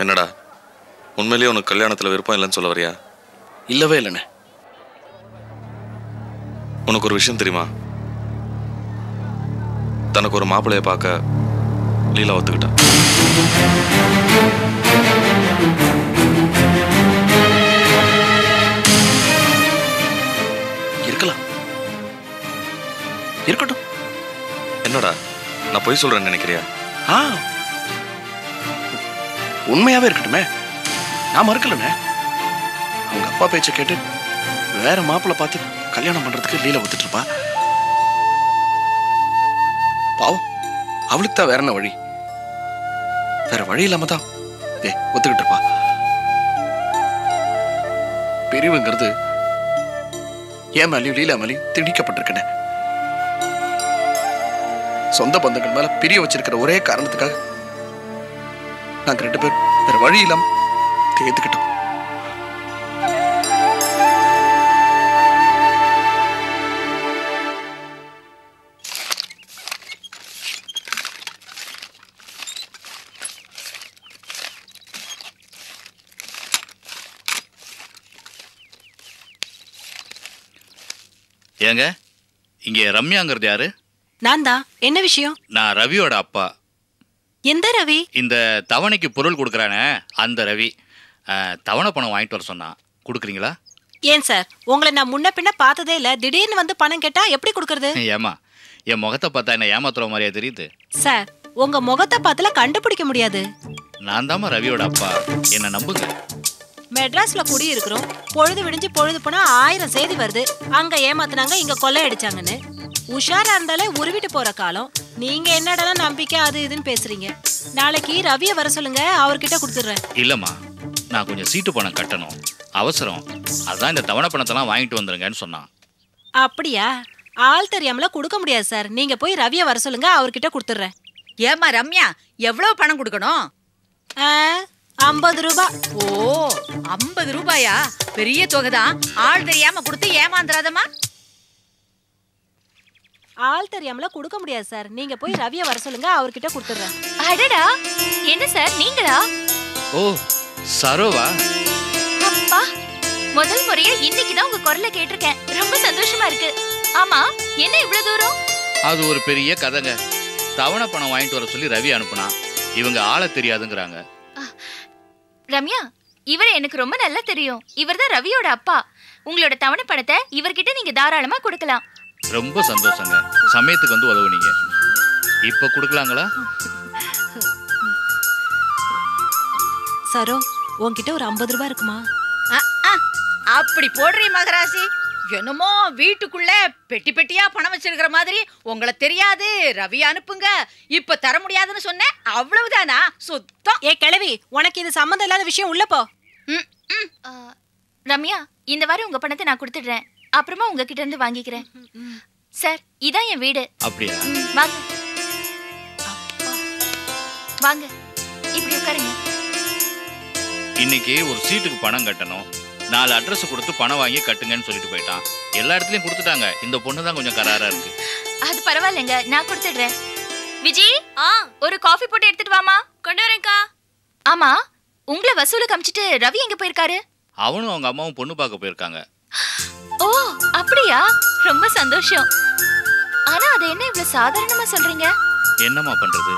என்னடா உண்மையிலேயே உனக்கு கல்யாணத்தில் விருப்பம் இல்லைன்னு சொல்ல வரியா? இல்லவே இல்லைண்ணே. உனக்கு ஒரு விஷயம் தெரியுமா? தனக்கு ஒரு மாப்பிள்ளையை பார்க்க லீலா ஒத்துக்கிட்டா. இருக்கலாம், இருக்கட்டும். என்னடா நான் பொய் சொல்றேன்னு நினைக்கிறியா? உண்மையாவே இருக்கட்டுமே, நான் மறுக்கலண்ணே. அவங்க அப்பா பேச்ச கேட்டு வேற மாப்பிள்ளை பார்த்து கல்யாணம் பண்றதுக்கு லீலா ஒத்துட்டு இருப்பா. பாவம், அவளுக்கு தான் வேற என்ன வழி? வேற வழி இல்லாம தான் ஒத்துக்கிட்டு இருப்பா. பிரிவுங்கிறது ஏன் மேலையும் லீலா மேலையும் திணிக்கப்பட்டிருக்கேன். சொந்த பந்தங்கள் மேல பிரிய வச்சிருக்கிற ஒரே காரணத்துக்காக நாங்க 2 பேர் வேற வழி இல்லாம ஏத்துக்கிட்டோம். ஏங்க, இங்க ரம்யாங்கிறது யாரு? நான் தான். என்ன விஷயம்? நான் ரவியோட அப்பா. எந்த ரவி? இந்த தவணைக்கு பொருள் கொடுக்குறானே அந்த ரவி. தவணை பணம் வாங்கிட்டு வர சொன்னா, கொடுக்குறீங்களா? ஏன் சார், உங்களை நான் முன்ன பின்ன பார்த்ததே இல்ல, திடீர்னு வந்து பணம் கேட்டா எப்படி கொடுக்கறது? ஏமா, என் முகத்தை பார்த்தா என்ன ஏமாத்துற மாதிரியா தெரியுது? சார், உங்க முகத்தை பார்த்துல கண்டுபிடிக்க முடியாது. நான் தாமா ரவியோட அப்பா, என்ன நம்புங்க. மெட்ராஸ்ல குடி இருக்கிறோம், பொழுது விடிஞ்சு பொழுது போனா 1000 செய்தி வருது. அங்க ஏமாத்துனாங்க, இங்க கொள்ளை அடிச்சாங்கன்னு. உஷாரா இருந்தாலே உருவிட்டு போற காலம். நீங்க என்னடா நம்பிக்கை அது இதுன்னு பேசுறீங்க. நாளைக்கு ரவிய வர சொல்லுங்க, அவர்கிட்ட கொடுத்துடுறேன். இல்லம்மா, நான் கொஞ்சம் சீட்டு பணம் கட்டணும், அவசரம். அதான் இந்த தவணை பணத்தெல்லாம் வாங்கிட்டு வந்துருங்கன்னு சொன்னான். அப்படியா? ஆள் தெரியாமல கொடுக்க முடியாது சார். நீங்க போய் ரவிய வர சொல்லுங்க, அவர்கிட்ட கொடுத்துடுறேன். ஏமா ரம்யா, எவ்வளவு பணம் கொடுக்கணும்? 50 ரூபாய். ஓ, 50 ரூபாயா? பெரிய தொகைதான். ஆள் தெரியாம கொடுத்து ஏமாந்துராதமா. ஆள் தெரியாமல கொடுக்க முடியாது சார். நீங்க போய் ரவிய வர சொல்லுங்க, அவர்கிட்ட கொடுத்துடுறேன். அடடா, என்ன சார் நீங்களா? ஓ, சரோவா? அப்பா, முதல் முறையா இன்னைக்குதான் உங்க குரலை கேட்டிருக்கேன். ரொம்ப சந்தோஷமா இருக்கு. ஆமா, என்ன இவ்வளவு தூரம்? அது ஒரு பெரிய கதைங்க. தவணை பணம் வாங்கிட்டு வர சொல்லி ரவி அனுப்புனா, இவங்க ஆள தெரியாதுங்கிறாங்க. ரம்யா, இவரை எனக்கு ரொம்ப நல்லா தெரியும். இவர்தான் ரவியோட அப்பா. உங்களோட தவணை பணத்தை இவர்கிட்ட நீங்க தாராளமா கொடுக்கலாம். ரொம்ப சந்தோஷங்க, சமயத்துக்கு வந்து உதவுனீங்க. இப்ப கொடுக்கலாங்களா? சரோ, உன்கிட்ட ஒரு 50 ரூபாய் இருக்குமா? அப்படி போடுறீ மகராசி. என்னமோ வீட்டுக்குள்ள பெட்டி பெட்டியா பணம் வச்சிருக்கிற மாதிரி. உங்களை தெரியாது, ரவி அனுப்புங்க. இப்ப தர முடியாதுன்னு சொன்னேன், அவ்வளவுதானா? சுத்தம். ஏ கிழவி, உனக்கு இது சம்மந்தம் இல்லாத விஷயம். உள்ள போ. ரம்யா, இந்த வாரம் உங்க பணத்தை நான் கொடுத்துடுறேன். அப்புறமா உங்ககிட்ட இருந்து வாங்கிக்கிறேன். சார், இதான் என் வீடு. அப்படியா? வாங்க வாங்க, இப்படி உட்காருங்க. இன்னைக்கு ஒரு சீட்டுக்கு பணம் கட்டணும். 4 அட்ரஸ் கொடுத்து பணம் வாங்கி கட்டுங்கன்னு சொல்லிட்டு போயிட்டான். எல்லா இடத்துலயும் கொடுத்துட்டாங்க. இந்த பொண்ணு தான் கொஞ்சம் கராரா இருக்கு. அது பரவாயில்லைங்க, நான் கொடுத்துடுறேன். விஜி, ஒரு காஃபி போட்டு எடுத்துட்டு வாமா. கொண்டு வரேன்க்கா. ஆமா, உங்களை வசூலுக்கு அமிச்சிட்டு ரவி எங்க போயிருக்காரு? அவனும் அவங்க அம்மாவும் பொண்ணு பார்க்க போயிருக்காங்க. ஓ, அப்படியா? ரொம்ப சந்தோஷம். ஆனா அது என்ன இவ்வளவு சாதாரணமா சொல்றீங்க? என்னம்மா பண்றது,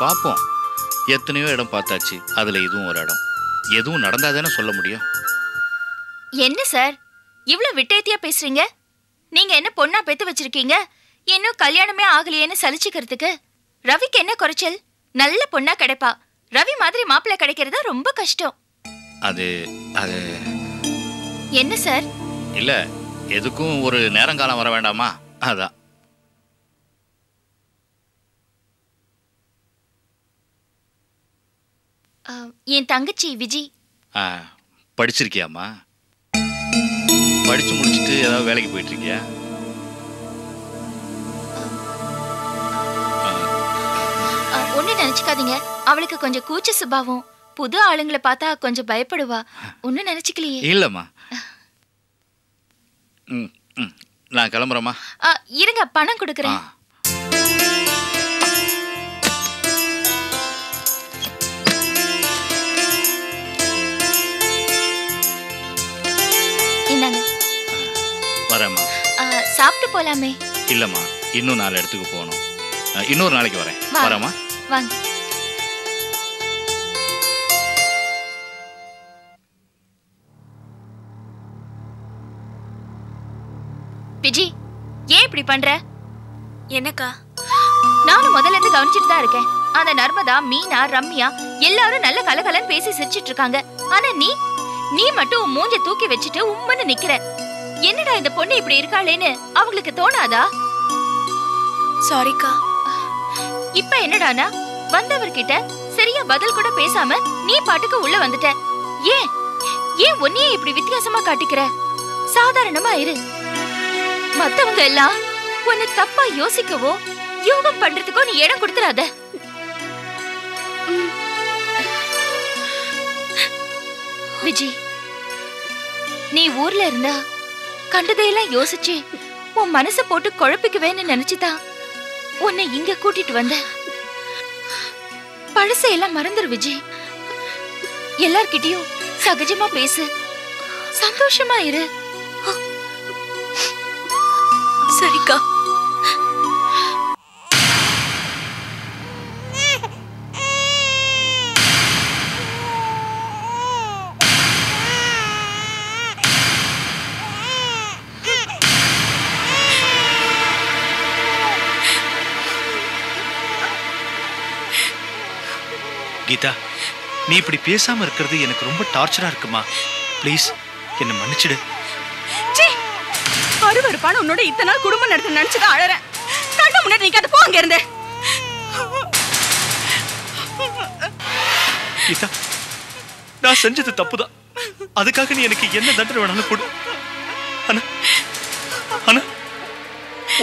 பாப்போம். எத்தனையோ இடம் பார்த்தாச்சு, அதுல இதுவும் ஒரு இடம். எதுவும் நடந்தாதானே சொல்ல முடியும். என்ன சார் இவ்வளவு விட்டேத்தியா பேசுறீங்க? நீங்க என்ன பொண்ணா பெத்து வச்சிருக்கீங்க? இன்னும் கல்யாணமே ஆகலையேன்னு சலிச்சுக்கிறதுக்கு. ரவிக்கு என்ன குறைச்சல்? நல்ல பொண்ணா கிடைப்பா. ரவி மாதிரி மாப்பிள்ளை கிடைக்கிறதா ரொம்ப கஷ்டம். அது அது என்ன சார்? இல்ல, எதுக்கும் ஒரு நேரங்காலம் வர வேண்டாமா, அதான். என் தங்கச்சி விஜி. படிச்சிருக்கியாமா? படிச்சு முடிச்சுட்டு ஏதாவது வேலைக்கு போயிட்டு இருக்கியா? ஒண்ணு நினைச்சுக்காதீங்க, அவளுக்கு கொஞ்சம் கூச்ச சுபாவம். புது ஆளுங்களை பார்த்தா கொஞ்சம் பயப்படுவா. ஒன்னும் நினைச்சுக்கலையே. இல்லம்மா. நான் கிளம்புறேம்மா. இருங்க, பணம் கொடுக்குறேன். போலாமே. இல்லம்மா, இன்னும் 4 இடத்துக்கு போகணும். இன்னொரு நாளைக்கு வரேன். வரேம்மா. வாங்க. விஜி, ஏன் இப்படி பண்ற? என்னக்கா? நானும் முதல்ல இருந்து கவனிச்சிட்டு தான் இருக்கேன். அந்த நர்மதா, மீனா, ரம்யா எல்லாரும் நல்ல கலகலன்னு பேசி சிரிச்சிட்டு இருக்காங்க. ஆனா நீ மட்டும் உன் மூஞ்ச தூக்கி வச்சுட்டு உம்மன்னு நிக்கிற. என்னடா இந்த பொண்ணு இப்படி இருக்காளேன்னு அவங்களுக்கு தோணாதா? சாரிக்கா. இப்ப என்னடானா வந்தவர்கிட்ட சரியா பதில் கூட பேசாம நீ பாட்டுக்கு உள்ள வந்துட்ட. ஏன் உன்னையே இப்படி வித்தியாசமா காட்டிக்கிற? சாதாரணமா இரு. மத்தவங்க எல்லாம் உன்னை தப்பா யோசிக்கவோ யோகம் பண்றதுக்கோ நீ இடம் கொடுத்துறாத. விஜி, நீ ஊர்ல இருந்தா கண்டதையெல்லாம் யோசிச்சு உன் மனச போட்டு குழப்பிக்குவேன்னு நினைச்சுதான் உன்னை இங்க கூட்டிட்டு வந்த. பழசையெல்லாம் மறந்துரு விஜி. எல்லார்கிட்டயும் சகஜமா பேசு, சந்தோஷமா இரு. சரிக்கா. கீதா, நீ இப்படி பேசாம இருக்கிறது எனக்கு ரொம்ப டார்ச்சரா இருக்குமா. ப்ளீஸ் என்ன மன்னிச்சிடு. அருவருப்பான உன்னோட இத்தனை நாள் குடும்பம் நடத்த நினைச்சுதான் அழறேன். கண்ணு முன்னாடி நீக்காத, போ அங்க இருந்து. கீதா, நான் செஞ்சது தப்புதான். அதுக்காக நீ எனக்கு என்ன தண்டனை வேணாலும் கொடு. ஆனா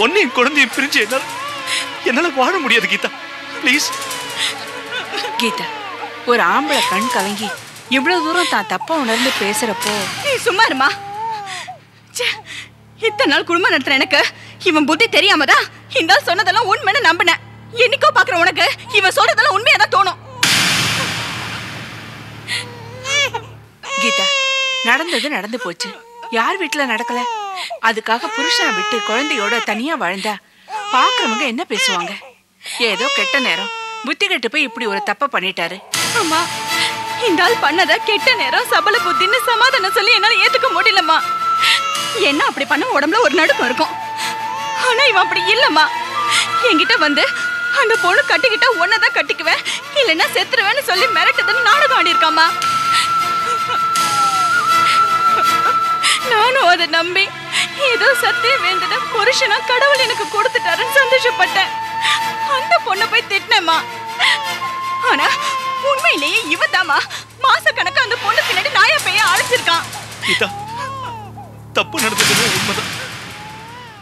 உன்னையும் குழந்தையும் பிரிஞ்சு என்னால வாழ முடியாது கீதா. ப்ளீஸ். கீதா, ஒரு ஆம்பளை கண் கலங்கி இவ்வளவு தூரம் தான் தப்பா உணர்ந்து பேசுறப்போ நீ சும்மா இருமா. இத்தனை நாள் குடும்பம் நடத்துற எனக்கு இவன் புத்தி தெரியாமதான் இந்த சொன்னதெல்லாம் உண்மைன்னு நம்பினேன். என்னைக்கோ பாக்குற உனக்கு இவன் சொல்றதெல்லாம் உண்மையாதான் தோணும். கீதா, நடந்தது நடந்து போச்சு. யார் வீட்டுல நடக்கல? அதுக்காக புருஷனை விட்டு குழந்தையோட தனியா வாழ்ந்தா பாக்குறவங்க என்ன பேசுவாங்க? ஏதோ கெட்ட நேரம் புத்தி கெட்டு போய் இப்படி ஒரு தப்ப பண்ணிட்டாரு. அம்மா, இந்த ஆள் பண்ணத கெட்ட நேரம் சபல புத்தின்னு சமாதானம் சொல்லி என்னால ஏத்துக்க முடியலம்மா. என்ன அப்படி பண்ண உடம்புல ஒரு நடுக்கம் இருக்கும். ஆனா இவன் அப்படி இல்லம்மா. என்கிட்ட வந்து அந்த பொண்ணு கட்டிக்கிட்டா ஒன்னதான் கட்டிக்குவேன், இல்லைன்னா செத்துருவேன்னு சொல்லி மிரட்டுதுன்னு நாடகம் ஆடி இருக்காமா. நானும் அதை நம்பி ஏதோ சத்தியம் வேண்டத புருஷனா கடவுள் எனக்கு கொடுத்துட்டாருன்னு சந்தோஷப்பட்டேன். அந்த பொண்ணை போய் திட்டினேம்மா. ஆனா உண்மையிலேயே இவதாமா மாச கணக்கு அந்த பொண்ணு பின்னாடி நாயா பைய அழைச்சிருக்கான். கீதா, தப்பு நடந்தது உண்மைதான்.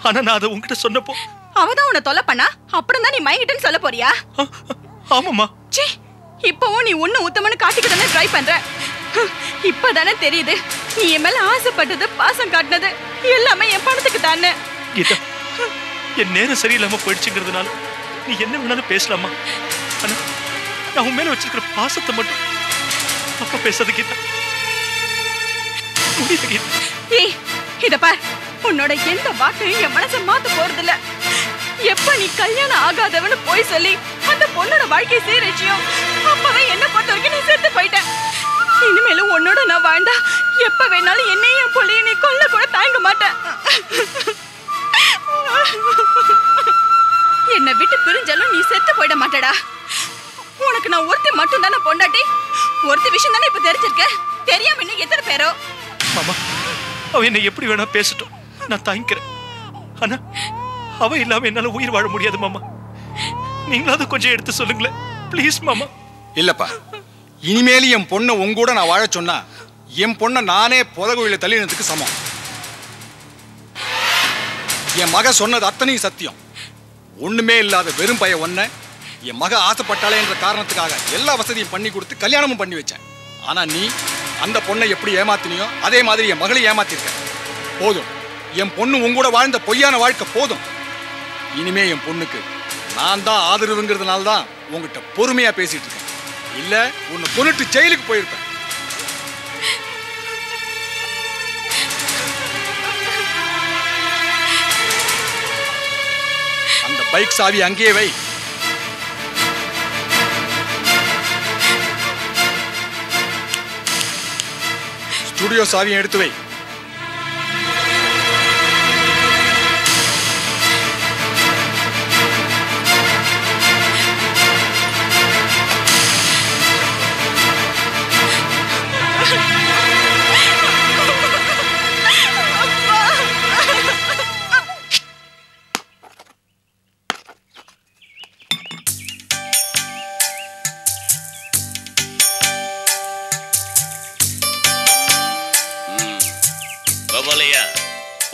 ஆனா நான் அதை உன்கிட்ட சொன்னப்போ அவதான் உன்னை தொலை பண்ணா, அப்புறம் தான் நீ மயங்கிட்டேன்னு சொல்ல போறியா? ஆமாமா. ச்சீ, இப்பவும் நீ உன்னை உத்தமன்னு காட்டிக்கிட்டு ட்ரை பண்ற. இப்பதானே தெரியுது நீ என் மேல ஆசைப்பட்டது, பாசம் காட்டினது எல்லாமே என் பணத்துக்கு தானே. கீதா, என் நேரம் சரியில்லாம போயிடுச்சுங்கிறதுனால நீ என்ன வேணாலும் பேசலாமா. ஆனா நான் உன் மேல வச்சிருக்கிற பாசத்தை மட்டும் தப்பா பேசாத கீதா. முடியல கீதா. ஏய், இத பார், உன்னோட எந்த வாக்கையும் என் மனசை மாத்த போறது இல்ல. எப்ப நீ கல்யாணம் ஆகாதவன்னு போய் சொல்லி அந்த பொண்ணோட வாழ்க்கை சீரழிச்சியோ அப்பவே என்ன பொறுத்த வரைக்கும் நீ செத்து போயிட்ட. இனிமேலும் உன்னோட நான் வாழ்ந்தா எப்ப வேணாலும் என்னையும் என் பொள்ளைய நீ கொல்ல கூட தாங்க மாட்டேன். என்னை விட்டு பிரிஞ்சாலும் நீ செத்து போயிட மாட்டடா. உனக்கு நான் ஒருத்தி மட்டும் தானே பொண்டாட்டி. ஒருத்தி விஷயம் தானே இப்ப தெரிஞ்சிருக்க. தெரியாம இன்னும் எத்தனை பேரோ. மாமா, அவ என்னை எப்படி வேணா பேசட்டும், நான் தாங்கிக்கிறேன். ஆனா அவ இல்லாம என்னால உயிர் வாழ முடியாது மாமா. நீங்களாவது கொஞ்சம் எடுத்து சொல்லுங்களேன் ப்ளீஸ் மாமா. இல்லப்பா, இனிமேல் என் பொண்ணை உங்கூட நான் வாழ சொன்னா என் பொண்ணை நானே புதகுழியில தள்ளினதுக்கு சமம். என் மக சொன்னது அத்தனையும் சத்தியம். ஒண்ணுமே இல்லாத வெறும் பைய ஒன்ன என் மக ஆசைப்பட்டாளே என்ற காரணத்துக்காக எல்லா வசதியும் பண்ணி கொடுத்து கல்யாணமும் பண்ணி வச்சேன். ஆனா நீ அந்த பொண்ணை எப்படி ஏமாத்தினியோ அதே மாதிரி என் மகளை ஏமாத்திருக்க. போதும், என் பொண்ணு உங்கூட வாழ்ந்த பொய்யான வாழ்க்கை போதும். இனிமே என் பொண்ணுக்கு நான் தான் ஆதரவுங்கிறதுனால தான் உங்ககிட்ட பொறுமையா பேசிட்டு இருக்கேன். இல்ல உன்னை கொன்னுட்டு ஜெயிலுக்கு போயிருப்பேன். பைக் சாவி அங்கேயே வை. ஸ்டுடியோ சாவியை எடுத்து வை.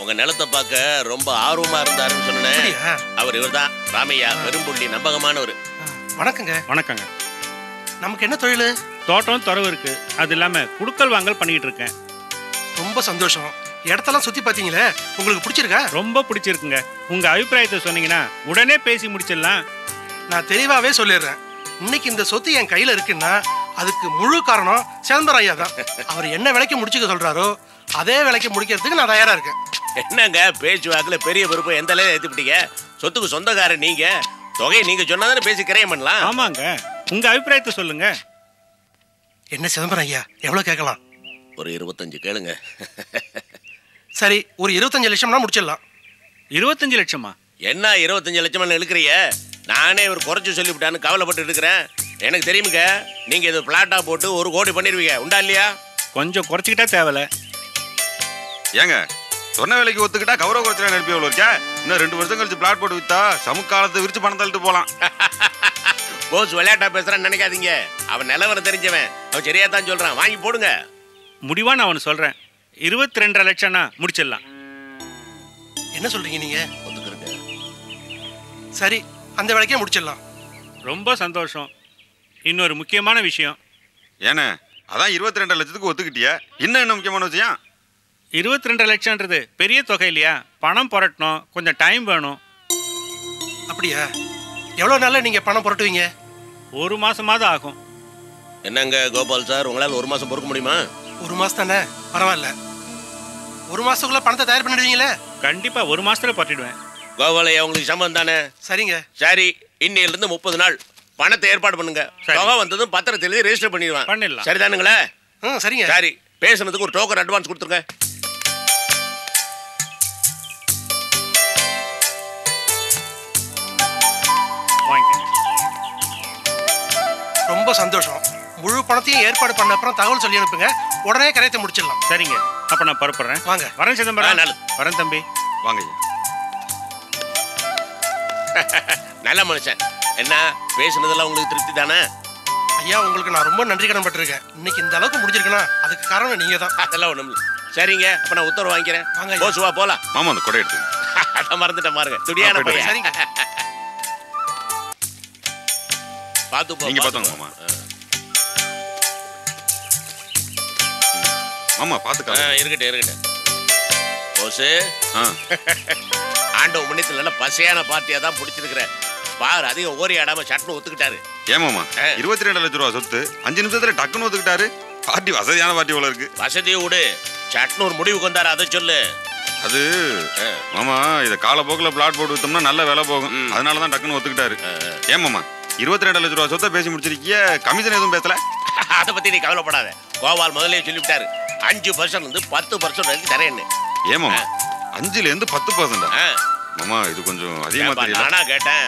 உங்க நிலத்தை பார்க்க ரொம்ப ஆர்வமா இருந்தாருன்னு சொன்னேன். அவர் இவர்தான் ராமையா, பெரும்புள்ளி, நம்பகமானவர். வணக்கங்க. வணக்கங்க. நமக்கு என்ன தொழில்? தோட்டம் துறவு இருக்கு. அது இல்லாம குடுக்கல் வாங்கல் பண்ணிட்டு இருக்கேன். ரொம்ப சந்தோஷம். இடத்தெல்லாம் சுத்தி பாத்தீங்களே, உங்களுக்கு பிடிச்சிருக்கா? ரொம்ப பிடிச்சிருக்குங்க. உங்க அபிப்பிராயத்தை சொன்னீங்கன்னா உடனே பேசி முடிச்சிடலாம். நான் தெளிவாவே சொல்லிடுறேன். இன்னைக்கு இந்த சொத்து என் கையில இருக்குன்னா அதுக்கு முழு காரணம் சிதம்பரம் ஐயா தான். அவர் என்ன விலைக்கு முடிச்சுக்க சொல்றாரோ அதே விலைக்கு முடிக்கிறதுக்கு நான் தயாரா இருக்கேன். என்னங்க பேச்சுவாக்குல பெரிய பொறுப்பை எந்த அளவு ஏத்துப்பிட்டீங்க? சொத்துக்கு சொந்தக்காரன் நீங்க, தொகையை நீங்க சொன்னாதானே பேசி கிரையம் பண்ணலாம். ஆமாங்க, உங்க அபிப்பிராயத்தை சொல்லுங்க. என்ன சிதம்பரம் ஐயா, எவ்வளவு கேட்கலாம்? ஒரு 25 கேளுங்க. சரி, ஒரு 25 லட்சம்னா முடிச்சிடலாம். 25 லட்சமா? என்ன 25 லட்சம் இழுக்கிறிய? நானே ஒரு குறைச்சு சொல்லிவிட்டான்னு கவலைப்பட்டு இருக்கிறேன். எனக்கு தெரியுமுங்க, நீங்க இது பிளாட்டா போட்டு 1 கோடி பண்ணிருவீங்க. உண்டா இல்லையா? கொஞ்சம் குறைச்சிக்கிட்டா தேவல. ஏங்க சொன்ன வேலைக்கு ஒத்துக்கிட்டா கௌரவ குறைச்சல நெருப்பி எவ்வளோ இருக்கா? இன்னும் 2 வருஷம் கழிச்சு பிளாட் போட்டு வித்தா சமுக்காலத்தை விரிச்சு பணம் தள்ளிட்டு போலாம். போஸ் விளையாட்டா பேசுறான்னு நினைக்காதீங்க. அவன் நிலவரம் தெரிஞ்சவன், அவன் சரியா தான் சொல்றான். வாங்கி போடுங்க. முடிவா நான் அவனு சொல்றேன். 22 லட்சம்னா முடிச்சிடலாம். என்ன சொல்றீங்க நீங்க? சரி, அந்த விலைக்கே முடிச்சிடலாம். ரொம்ப சந்தோஷம். இன்னொரு முக்கியமான விஷயம். ஏன்னா அதான் 22 லட்சத்துக்கு ஒத்துக்கிட்டியா? இன்னும் என்ன முக்கியமான விஷயம்? 22 லட்சம்ன்றது பெரிய தொகை இல்லையா? பணம் புரட்டணும், கொஞ்சம் டைம் வேணும். அப்படியா? எவ்வளவு நாள்ல நீங்க பணம் புரட்டுவீங்க? 1 மாசமாவது ஆகும். என்னங்க கோபால் சார், உங்களால 1 மாசம் பொறுக்க முடியுமா? 1 மாசம் தானே, பரவாயில்ல. 1 மாசத்துக்குள்ள பணத்தை தயார் பண்ணிடுவீங்களே? கண்டிப்பா 1 மாசத்துல பட்டிடுவேன். கோபாலையா, உங்களுக்கு சம்மந்தம் தானே? சரிங்க. சரி, இன்னையில இருந்து 30 நாள் பணத்தை ஏற்பாடு பண்ணுங்க. தொகை வந்ததும் பத்திரத்தை எழுதி ரெஜிஸ்டர் பண்ணிடுவேன். பண்ணிடலாம். சரிதானுங்களே? சரிங்க. சரி, பேசுனதுக்கு ஒரு டோக்கன் அட்வான்ஸ் கொடுத்துருங்க. ரொம்ப சந்தோஷம். முழு பணத்தையும் ஏற்பாடு பண்ண அப்புறம் தகவல் சொல்லி அனுப்புங்க. உடனே கரையத்தை முடிச்சிடலாம். சரிங்க, அப்ப நான் பரப்புறேன். வாங்க. வரேன் சிதம்பரம். வரேன் தம்பி. வாங்க. நல்ல மனுஷன். என்ன பேசுனதெல்லாம் உங்களுக்கு திருப்தி தானே? ஐயா, உங்களுக்கு நான் ரொம்ப நன்றி கடன் பட்டிருக்கேன். இன்னைக்கு இந்த அளவுக்கு முடிஞ்சிருக்குன்னா அதுக்கு காரணம் நீங்க தான். அதெல்லாம் ஒண்ணும் இல்லை. சரிங்க, அப்ப நான் உத்தரவு வாங்கிக்கிறேன். வாங்க. போசுவா போலாம். மாமா அந்த கொடை எடுத்து. அதான் மறந்துட்டேன் பாருங்க. துடியான பையன். சரிங்க. பாத்து போ. நீங்க பாத்துங்க மாமா. மாமா பாத்துக்க. இருக்கட்டும். போசு, ஆண்டவன் முன்னத்துல நல்ல பசையான பார்ட்டியா தான் பிடிச்சிருக்கிறேன். பாரு, அதிகம் ஓரி ஆடாம சட்னு ஒத்துக்கிட்டாரு. ஏமாமா 22 லட்சம் ரூபா சொத்து 5 நிமிஷத்துல டக்குன்னு ஒத்துக்கிட்டாரு. பார்ட்டி வசதியான பார்ட்டி போல இருக்கு. வசதியை விடு, சட்னு ஒரு முடிவுக்கு வந்தாரு, அதை சொல்லு. அது மாமா, இத காலப்போக்கில் பிளாட் போட்டு வித்தோம்னா நல்ல விலை போகும். அதனாலதான் டக்குன்னு ஒத்துக்கிட்டாரு. ஏமாமா 22 லட்சம் ரூபா சொத்தை பேசி முடிச்சிருக்கிய, கமிஷன் எதுவும் பேசல? அதை பத்தி நீ கவலைப்படாத. கோபால் முதல்ல சொல்லிவிட்டாரு, 5% இருந்து 10% வரைக்கும் தரேன்னு. ஏமாமா 5ல இருந்து 10%? மாமா இது கொஞ்சம் அதிகமா தெரியல. நானா கேட்டேன்,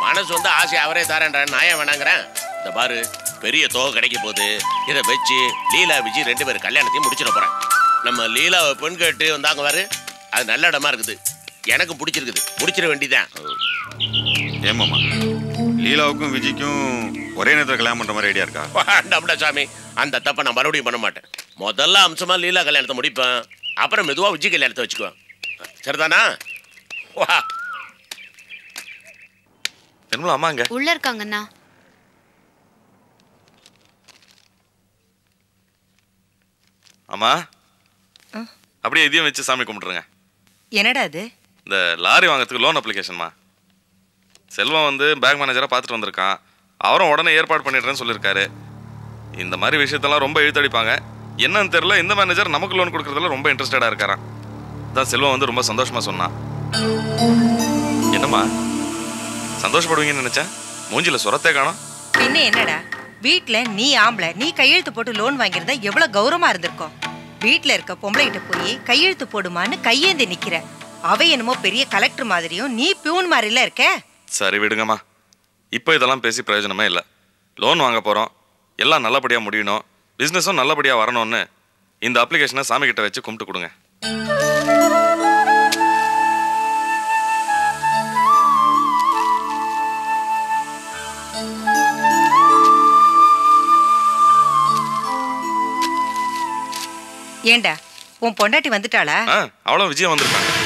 மனசு வந்து ஆசை அவரே தரேன், நான் ஏன் வேணாங்கிறேன். இந்த பாரு, பெரிய தொகை கிடைக்க போகுது. இதை வச்சு லீலா விஜய் 2 பேரும் கல்யாணத்தையும் முடிச்சிட போறேன். நம்ம லீலாவை பெண் கேட்டு வந்தாங்க பாரு, அது நல்ல இடமா இருக்குது. எனக்கு பிடிச்சிருக்குது, முடிச்சிட வேண்டியதான். ஏமாமா லீலாவுக்கும் விஜய்க்கும் ஒரே நேரத்தில் கல்யாணம் பண்ற மாதிரி ஐடியா இருக்கா? வேண்டாம்டா சாமி, அந்த தப்பை நான் மறுபடியும் பண்ண மாட்டேன். முதல்ல அம்சமா லீலா கல்யாணத்தை முடிப்பேன், அப்புறம் மெதுவா விஜய் கல்யாணத்தை வச்சுக்குவேன். சரிதானா? வா. என்ன அம்மாங்க உள்ள இருக்காங்கண்ணா. அம்மா, அப்படியே இதையும் வச்சு சாமி கும்பிட்டுருங்க. என்னடா அது? இந்த லாரி வாங்கிறதுக்கு லோன் அப்ளிகேஷன்மா. செல்வம் வந்து பேங்க் மேனேஜராக பார்த்துட்டு வந்திருக்கான். அவரும் உடனே ஏற்பாடு பண்ணிடுறேன்னு சொல்லியிருக்காரு. இந்த மாதிரி விஷயத்தெல்லாம் ரொம்ப இழுத்தடிப்பாங்க. என்னன்னு தெரியல, இந்த மேனேஜர் நமக்கு லோன் கொடுக்குறதுல ரொம்ப இன்ட்ரெஸ்டடாக இருக்காராம். தான் செல்வம் வந்து ரொம்ப சந்தோஷமாக சொன்னான். என்னம்மா? சந்தோஷப்படுவீங்கன்னு நினைச்சேன். மூஞ்சில சுரத்தே காணோம். பின்ன என்னடா, வீட்ல நீ ஆம்பளை, நீ கையெழுத்து போட்டு லோன் வாங்கியிருந்தா எவ்வளவு கௌரவமா இருந்திருக்கும். வீட்ல இருக்க பொம்பளை கிட்ட போய் கையெழுத்து போடுமான்னு கையேந்தி நிக்கிற. அவ என்னமோ பெரிய கலெக்டர் மாதிரியும் நீ பியூன் மாதிரில இருக்க. சரி விடுங்கம்மா, இப்போ இதெல்லாம் பேசி பிரயோஜனமே இல்லை. லோன் வாங்க போகிறோம், எல்லாம் நல்லபடியாக முடியணும், பிஸ்னஸும் நல்லபடியாக வரணும்னு இந்த அப்ளிகேஷனை சாமி கிட்ட வச்சு கும்பிட்டு கொடுங்க. ஏண்டா, உன் பொண்டாட்டி வந்துட்டாளா? அவளும் விஜயம் வந்திருக்காங்க.